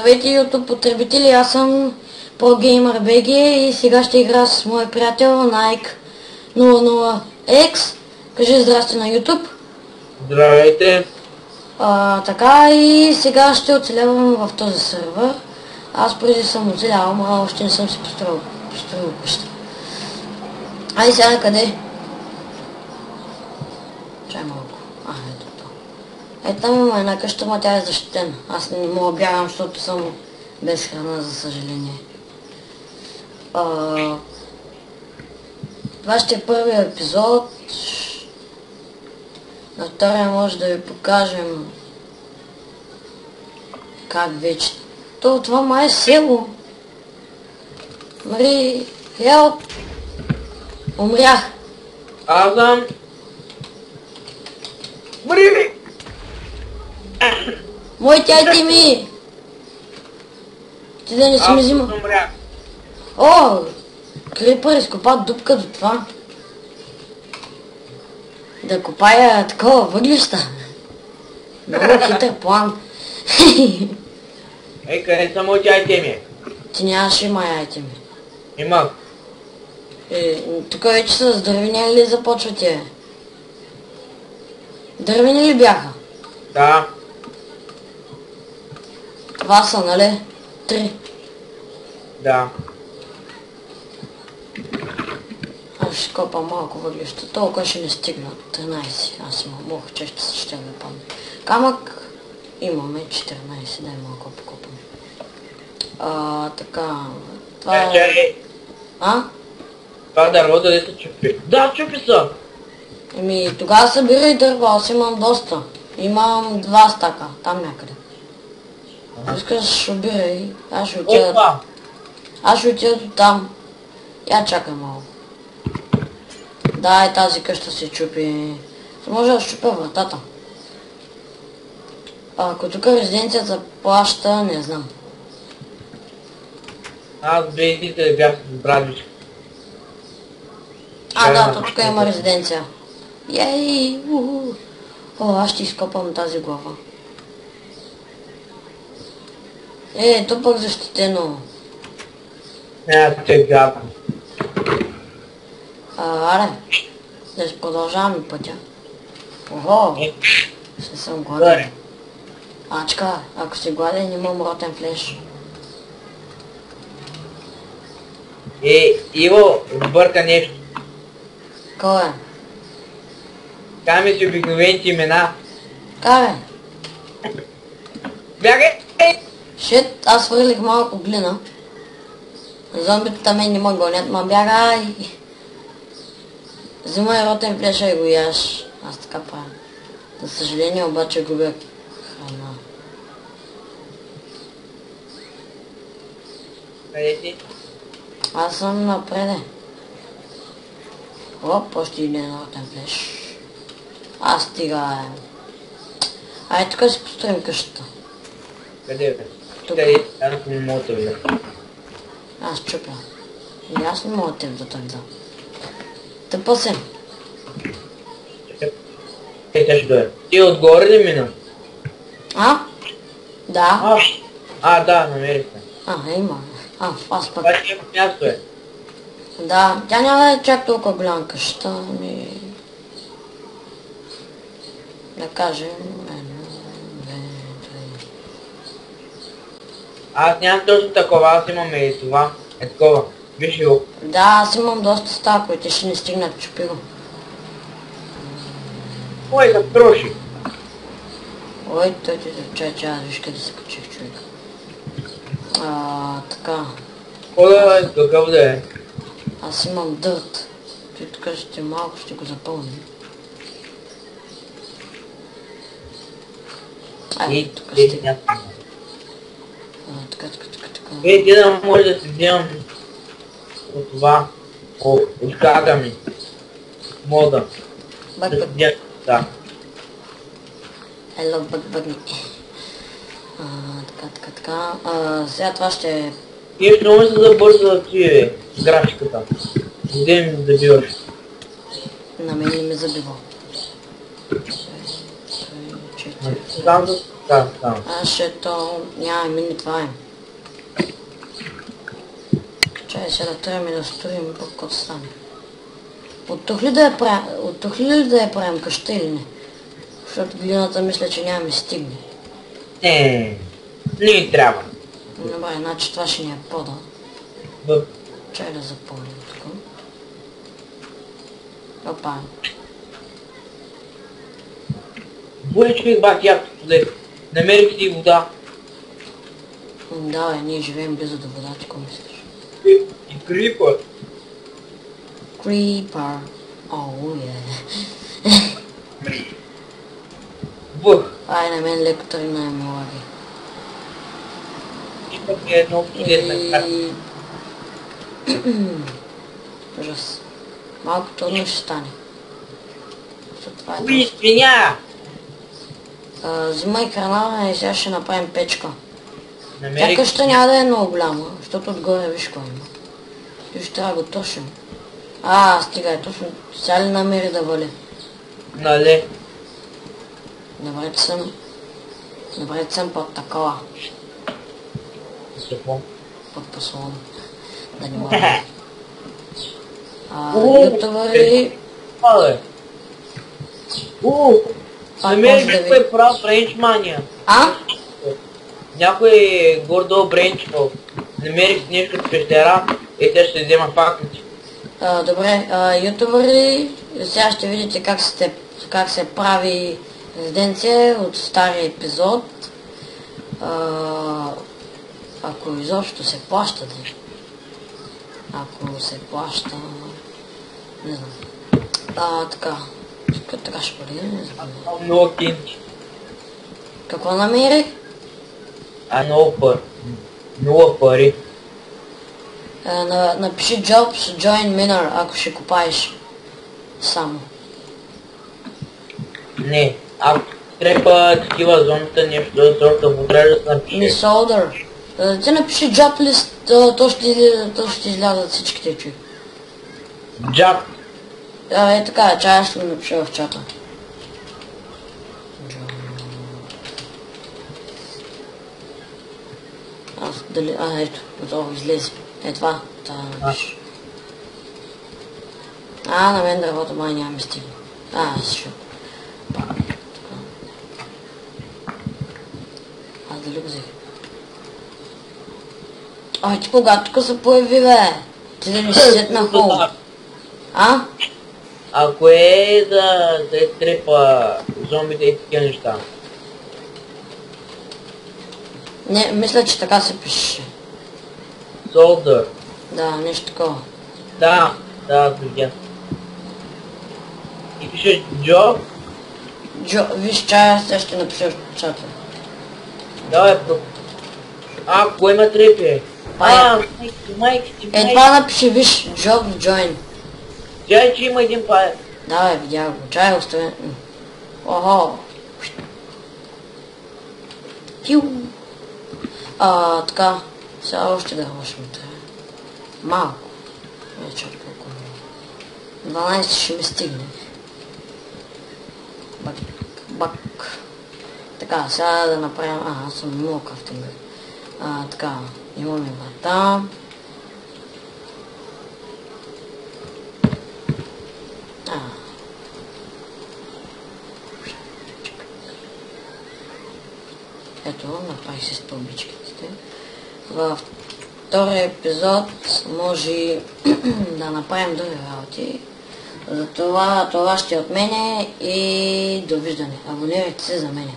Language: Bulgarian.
Здравейте YouTube потребители, аз съм ProGamerBG и сега ще игра с моя приятел Nike 00X. Кажи здрасти на YouTube. Здравейте. Така и сега ще оцелявам в този сервер. Аз преди съм оцелявал, а още не съм си построил къща. Айде сега къде? Чай малко. Ето това. Ето там има една къща, но тя е защитена. Аз не мога да бягам, защото съм без храна, за съжаление. Това ще е първият епизод. На втория може да ви покажем как вече. Това май е село. Мари, хелп! Умрях. Аз съм... Мари! Мой тяйте ми! Ти да не си ми взима. Умрях. О! Крипър изкопа дупка до това. Да копая такова въглища. Много хитър план. Ей, къде са моите айтеми? Ти нямаш има айтеми. Имах. Тук вече с дървени ли започвате? Дървени ли бяха? Да. Това са, нали? 3. Да. Аз ще копам малко въглища. Толкова ще не стигна. 13. Аз имам мох, че ще ме падне. Камък имаме 14. Дай малко покопам. Така. Това е... Това дърво дали се чупи? Да, чупи са! Тогава събирай дърва, аз имам доста. Имам 2 стака, там някъде. Искаш, обирай. Аз ще отида. Аз ще отида до там. Я чакай малко. Да, тази къща се чупи. Може да щупя вратата. Ако тук резиденцията плаща, не знам. Аз бейдите бях с брадвичка. Да, тук има резиденция. Ей! Аз ще изкопам тази глава. То пък защитено. Те гадно. Аре, да ще продължаваме пътя. Ого! Ще съм гладен. Чакай, ако си гладен, имам ротен флеш. Иво, сбърка нещо. Кой е? Каме си обикновените имена. Кай бе? Бягай! Шит, аз свърлих малко глина. Зомбите мен не ме гонят, ма бягай! Взимай ротен флеша и го яш. Аз така правя. За съжаление обаче губя храна. Къде си? Аз съм напреде. Оп, още един ротен флеш. Стига. Айде тук си построим къщата. Къде бе? Тук. Аз не мога да видя. Аз чупя. И аз не мога да те да тогда. Тъпа се. Тя ще дойде. Ти отгоре ли мина? Да. Да, намерих се. Има. Аз пък. Това ти е място е. Да, тя няма да е чак толкова голяма къща, да кажем, Аз нямам точно такова, аз имам и това. Е такова. Виж го. Да, аз имам доста стаковете, ще не стигнат, чупи го. Ой, да троши. Ой, той ти чай, виж къде се качих човек. Така. Какъв да е? Аз имам дърт. Той тук ще малко ще го запълним. Тук стига. Така. Ти да може да си вземам от това, от кага ми. Мода. Бък. Да. Hello, бък. Така. Сега това ще е... Ти ще може да забърза да ти графиката. Где ми забиваш? На мен не ми забива. Там Да, да. То няма мини това е. Чай сега да трябва да строим пък какво стане. От тук ли да я правим къща или не? Защото глината мисля, че няма ми стигне. Не трябва. Добре, значи това ще ни е пода. Да. Чай да запълним тук. Опа. Боле човек бак якото лек. Намерих ти вода. Да, ние живеем близо до водата, какво мислиш? И крипър. Creeper. Оу, Въх. Ай, на мен леко тръгна и ме лаги. И пък е едно последна карта. Ужас. Малко трудно ще стане. Това е Уи, свиня! взимай храна и сега ще направим печка. Тя Намерих. къща няма да е много голяма, защото отгоре виж какво има. И ще трябва да го трошим. Стига, точно. Сега ли намери да вали? Нали? Добре съм под такова. Какво? Под послон. Да не мога. Ютубъри... Абе. Намерих някой прав бренчмания. Някой гордо бренчмал. Намерих нещо в пещера и те ще взема фактите. Добре, ютубъри, сега ще видите как се прави резиденция от стария епизод. Ако изобщо се плаща, ако се плаща, не знам. Така ще бъде, не знам. Много кинти. Какво намерих? Много пари. Напиши Jobs Join Miner, ако ще копаеш само. Не, ако трябва такива зоната нещо да сорта вода да напише. Не солдър. Ти напиши Job List, то ще излязат всичките чуи. Джаб. Така, чая ще го напиша в чата. Ето, готово, излезе. Това. На мен дървото май няма ми стигне. Защото. Дали го взех? Ти кога тук се появи, бе? Ти да ми се сетна хубаво. Ако е да изтрепа зомбите и такива неща. Не, мисля, че така се пише. Солдър. Да, нещо такова. Да, видя. И пишеш Джоб. Виж, чая сега ще напиша в чата. Давай, кое има трепе? Майки ти. Това напиши, виж, Job Join. Чай, че има един пая. Да, видях го. Чай, оставя. Охо. Така. Сега още да хващаме трябва. Малко. Вече колко. 12 ще ми стигне. Бак. Така, сега да направим... Аз съм много кафтен. Така, имаме врата. Ето, направих си стълбичките. Във втория епизод може да направим други работи. Затова това ще е от мене и довиждане. Абонирайте се за мене.